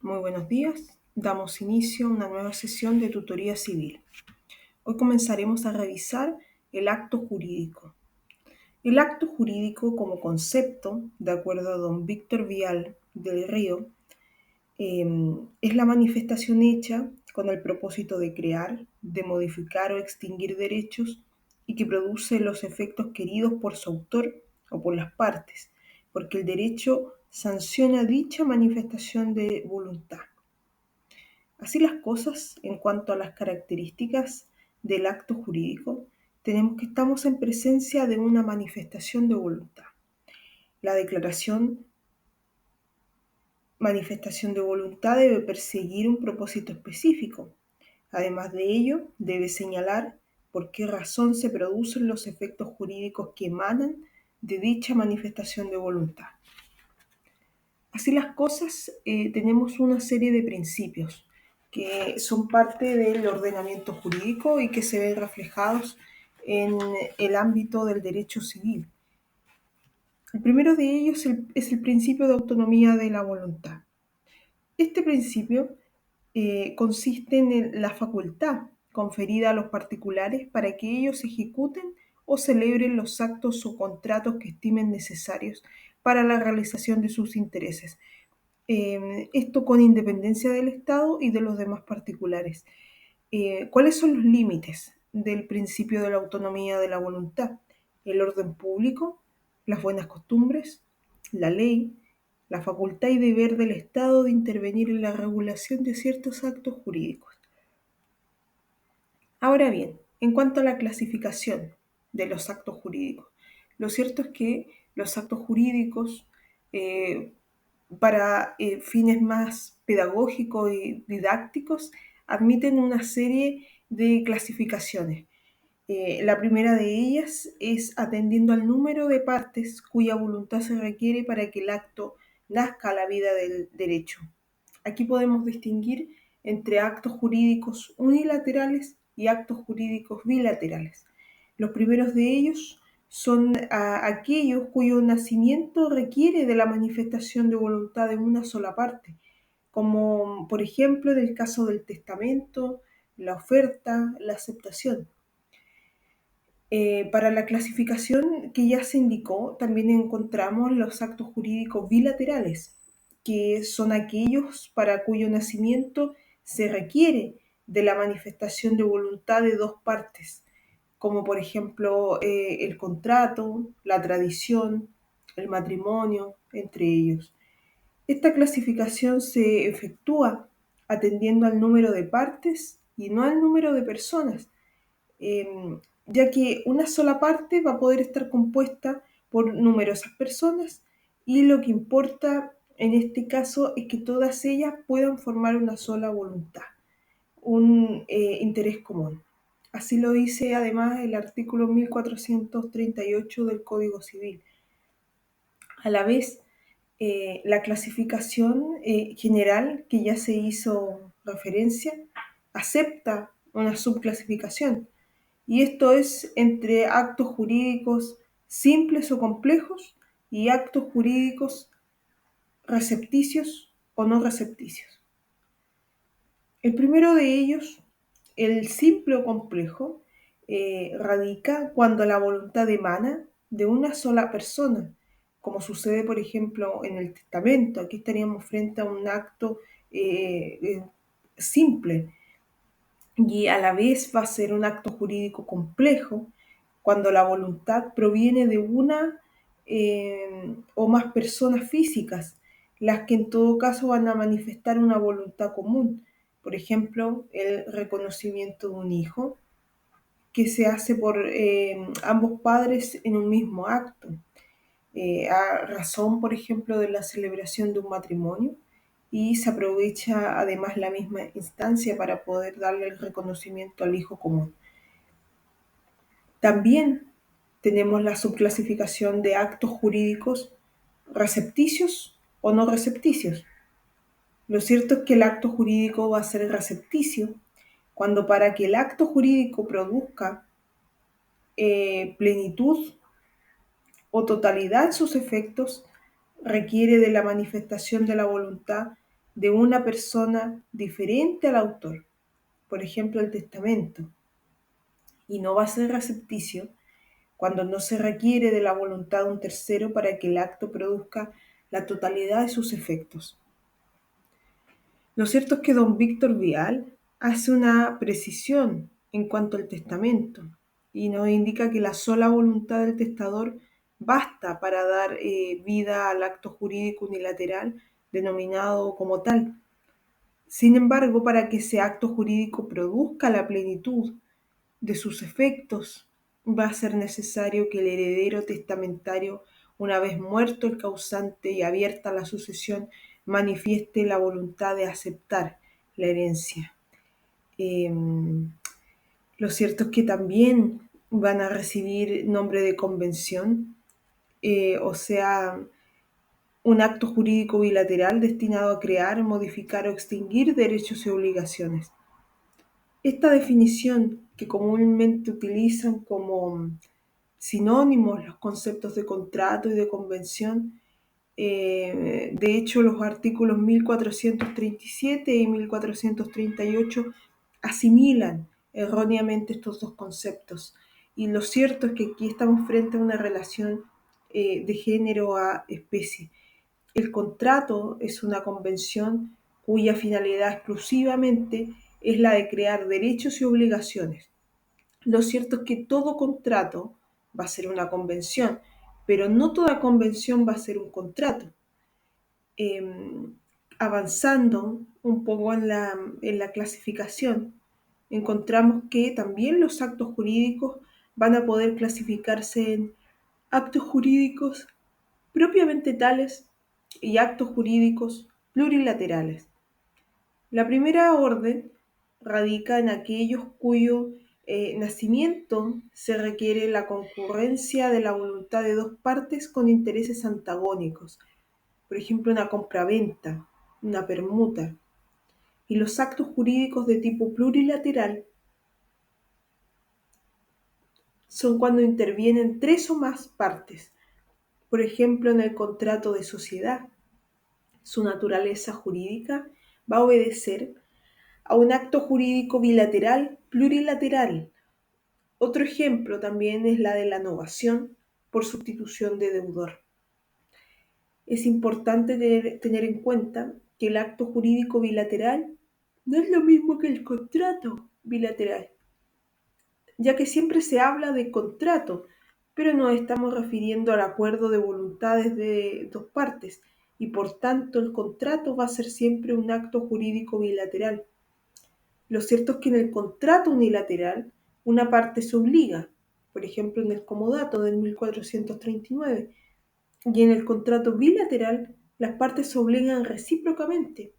Muy buenos días. Damos inicio a una nueva sesión de tutoría civil. Hoy comenzaremos a revisar el acto jurídico. El acto jurídico como concepto, de acuerdo a don Víctor Vial del Río, es la manifestación hecha con el propósito de crear, de modificar o extinguir derechos y que produce los efectos queridos por su autor o por las partes, porque el derecho sanciona dicha manifestación de voluntad. Así las cosas, en cuanto a las características del acto jurídico, tenemos que estamos en presencia de una manifestación de voluntad. La manifestación de voluntad debe perseguir un propósito específico. Además de ello, debe señalar por qué razón se producen los efectos jurídicos que emanan de dicha manifestación de voluntad. Así las cosas, tenemos una serie de principios que son parte del ordenamiento jurídico y que se ven reflejados en el ámbito del derecho civil. El primero de ellos es el principio de autonomía de la voluntad. Este principio consiste en la facultad conferida a los particulares para que ellos ejecuten o celebren los actos o contratos que estimen necesarios para la realización de sus intereses. Esto con independencia del Estado y de los demás particulares. ¿Cuáles son los límites del principio de la autonomía de la voluntad? El orden público, las buenas costumbres, la ley, la facultad y deber del Estado de intervenir en la regulación de ciertos actos jurídicos. Ahora bien, en cuanto a la clasificación de los actos jurídicos, lo cierto es que los actos jurídicos, para fines más pedagógicos y didácticos, admiten una serie de clasificaciones. La primera de ellas es atendiendo al número de partes cuya voluntad se requiere para que el acto nazca a la vida del derecho. Aquí podemos distinguir entre actos jurídicos unilaterales y actos jurídicos bilaterales. Los primeros de ellos son aquellos cuyo nacimiento requiere de la manifestación de voluntad de una sola parte, como por ejemplo en el caso del testamento, la oferta, la aceptación. Para la clasificación que ya se indicó, también encontramos los actos jurídicos bilaterales, que son aquellos para cuyo nacimiento se requiere de la manifestación de voluntad de dos partes, como por ejemplo el contrato, la tradición, el matrimonio, entre ellos. Esta clasificación se efectúa atendiendo al número de partes y no al número de personas, ya que una sola parte va a poder estar compuesta por numerosas personas y lo que importa en este caso es que todas ellas puedan formar una sola voluntad, un interés común. Así lo dice además el artículo 1438 del Código Civil. A la vez, la clasificación general que ya se hizo referencia acepta una subclasificación, y esto es entre actos jurídicos simples o complejos y actos jurídicos recepticios o no recepticios. El primero de ellos, el simple o complejo, radica cuando la voluntad emana de una sola persona, como sucede, por ejemplo, en el testamento. Aquí estaríamos frente a un acto simple, y a la vez va a ser un acto jurídico complejo cuando la voluntad proviene de una o más personas físicas, las que en todo caso van a manifestar una voluntad común. Por ejemplo, el reconocimiento de un hijo que se hace por ambos padres en un mismo acto, a razón, por ejemplo, de la celebración de un matrimonio, y se aprovecha además la misma instancia para poder darle el reconocimiento al hijo común. También tenemos la subclasificación de actos jurídicos recepticios o no recepticios. Lo cierto es que el acto jurídico va a ser recepticio cuando para que el acto jurídico produzca plenitud o totalidad en sus efectos requiere de la manifestación de la voluntad de una persona diferente al autor, por ejemplo el testamento, y no va a ser recepticio cuando no se requiere de la voluntad de un tercero para que el acto produzca la totalidad de sus efectos. Lo cierto es que don Víctor Vial hace una precisión en cuanto al testamento y nos indica que la sola voluntad del testador basta para dar vida al acto jurídico unilateral denominado como tal. Sin embargo, para que ese acto jurídico produzca la plenitud de sus efectos, va a ser necesario que el heredero testamentario, una vez muerto el causante y abierta la sucesión, manifieste la voluntad de aceptar la herencia. Lo cierto es que también van a recibir nombre de convención, o sea, un acto jurídico bilateral destinado a crear, modificar o extinguir derechos y obligaciones. Esta definición, que comúnmente utilizan como sinónimos los conceptos de contrato y de convención, de hecho los artículos 1437 y 1438 asimilan erróneamente estos dos conceptos. Y lo cierto es que aquí estamos frente a una relación de género a especie. El contrato es una convención cuya finalidad exclusivamente es la de crear derechos y obligaciones. Lo cierto es que todo contrato va a ser una convención, pero no toda convención va a ser un contrato. Avanzando un poco en la clasificación, encontramos que también los actos jurídicos van a poder clasificarse en actos jurídicos propiamente tales y actos jurídicos plurilaterales. La primera orden radica en aquellos cuyo nacimiento se requiere la concurrencia de la voluntad de dos partes con intereses antagónicos, por ejemplo una compraventa, una permuta, y los actos jurídicos de tipo plurilateral son cuando intervienen tres o más partes, por ejemplo en el contrato de sociedad. Su naturaleza jurídica va a obedecer a un acto jurídico bilateral plurilateral. Otro ejemplo también es la de la novación por sustitución de deudor. Es importante tener en cuenta que el acto jurídico bilateral no es lo mismo que el contrato bilateral, ya que siempre se habla de contrato, pero nos estamos refiriendo al acuerdo de voluntades de dos partes y por tanto el contrato va a ser siempre un acto jurídico bilateral. Lo cierto es que en el contrato unilateral una parte se obliga, por ejemplo en el comodato del 1439, y en el contrato bilateral las partes se obligan recíprocamente.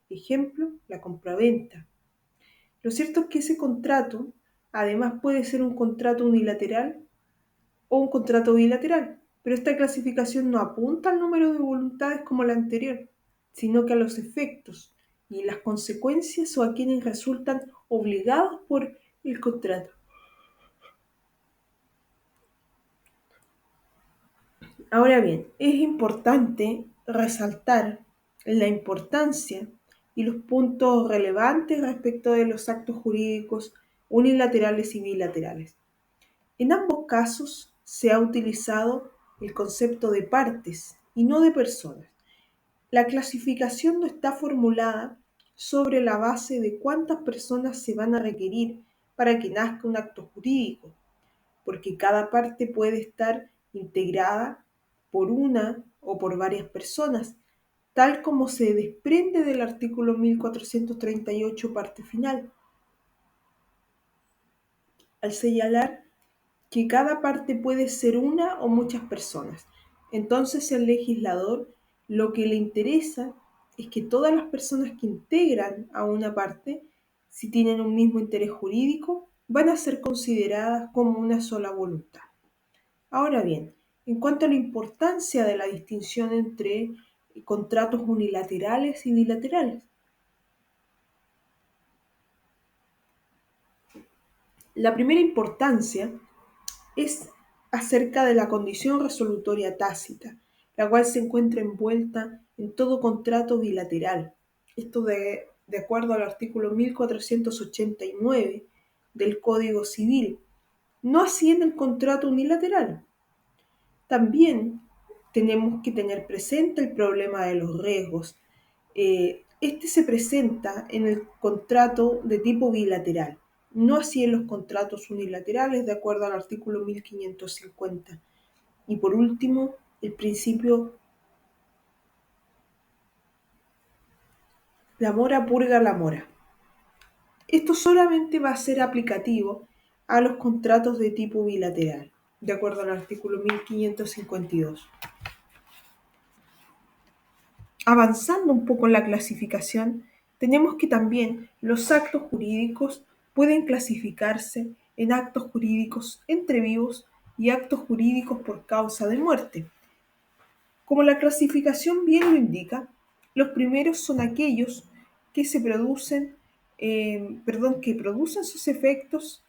Ejemplo, la compraventa. Lo cierto es que ese contrato además puede ser un contrato unilateral o un contrato bilateral, pero esta clasificación no apunta al número de voluntades como la anterior, sino que a los efectos y las consecuencias o a quienes resultan obligados por el contrato. Ahora bien, es importante resaltar la importancia y los puntos relevantes respecto de los actos jurídicos unilaterales y bilaterales. En ambos casos se ha utilizado el concepto de partes y no de personas. La clasificación no está formulada sobre la base de cuántas personas se van a requerir para que nazca un acto jurídico, porque cada parte puede estar integrada por una o por varias personas, tal como se desprende del artículo 1438, parte final, al señalar que cada parte puede ser una o muchas personas. Entonces el legislador lo que le interesa es que todas las personas que integran a una parte, si tienen un mismo interés jurídico, van a ser consideradas como una sola voluntad. Ahora bien, en cuanto a la importancia de la distinción entre contratos unilaterales y bilaterales, la primera importancia es acerca de la condición resolutoria tácita, la cual se encuentra envuelta en todo contrato bilateral. Esto de acuerdo al artículo 1489 del Código Civil, no así en el contrato unilateral. También tenemos que tener presente el problema de los riesgos. Este se presenta en el contrato de tipo bilateral, no así en los contratos unilaterales, de acuerdo al artículo 1550. Y por último, el principio la mora purga la mora. Esto solamente va a ser aplicativo a los contratos de tipo bilateral, de acuerdo al artículo 1552. Avanzando un poco en la clasificación, tenemos que también los actos jurídicos pueden clasificarse en actos jurídicos entre vivos y actos jurídicos por causa de muerte. Como la clasificación bien lo indica, los primeros son aquellos que se producen, que producen sus efectos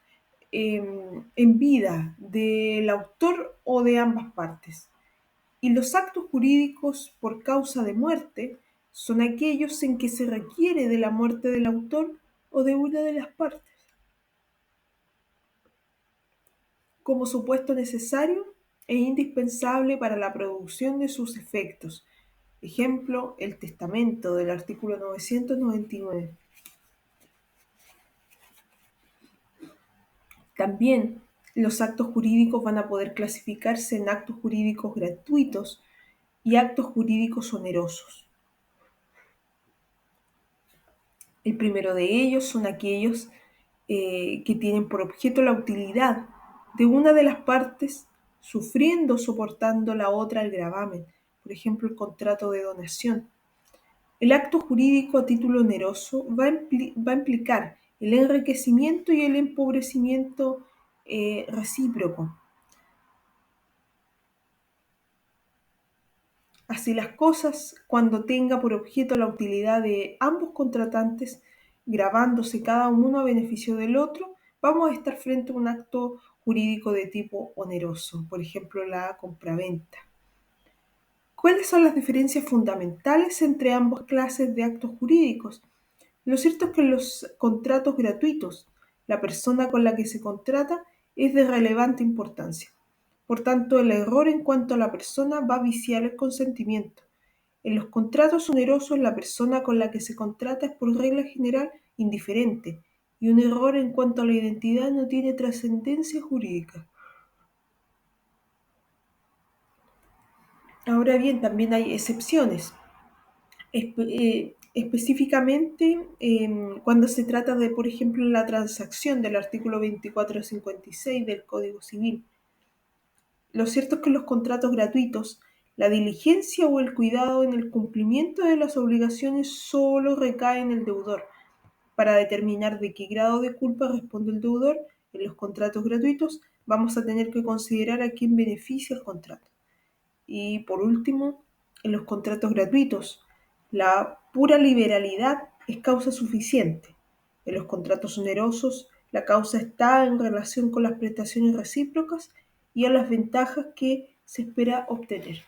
en vida del autor o de ambas partes. Y los actos jurídicos por causa de muerte son aquellos en que se requiere de la muerte del autor o de una de las partes como supuesto necesario e indispensable para la producción de sus efectos. Ejemplo, el testamento del artículo 999. También los actos jurídicos van a poder clasificarse en actos jurídicos gratuitos y actos jurídicos onerosos. El primero de ellos son aquellos que tienen por objeto la utilidad de una de las partes sufriendo o soportando la otra el gravamen, por ejemplo, el contrato de donación. El acto jurídico a título oneroso va a implicar el enriquecimiento y el empobrecimiento recíproco. Así las cosas, cuando tenga por objeto la utilidad de ambos contratantes, gravándose cada uno a beneficio del otro, vamos a estar frente a un acto jurídico de tipo oneroso, por ejemplo, la compraventa. ¿Cuáles son las diferencias fundamentales entre ambas clases de actos jurídicos? Lo cierto es que en los contratos gratuitos, la persona con la que se contrata es de relevante importancia. Por tanto, el error en cuanto a la persona va a viciar el consentimiento. En los contratos onerosos, la persona con la que se contrata es por regla general indiferente y un error en cuanto a la identidad no tiene trascendencia jurídica. Ahora bien, también hay excepciones. Específicamente cuando se trata de, por ejemplo, la transacción del artículo 2456 del Código Civil. Lo cierto es que en los contratos gratuitos, la diligencia o el cuidado en el cumplimiento de las obligaciones solo recae en el deudor. Para determinar de qué grado de culpa responde el deudor, en los contratos gratuitos vamos a tener que considerar a quién beneficia el contrato. Y por último, en los contratos gratuitos, la pura liberalidad es causa suficiente. En los contratos onerosos, la causa está en relación con las prestaciones recíprocas y a las ventajas que se espera obtener.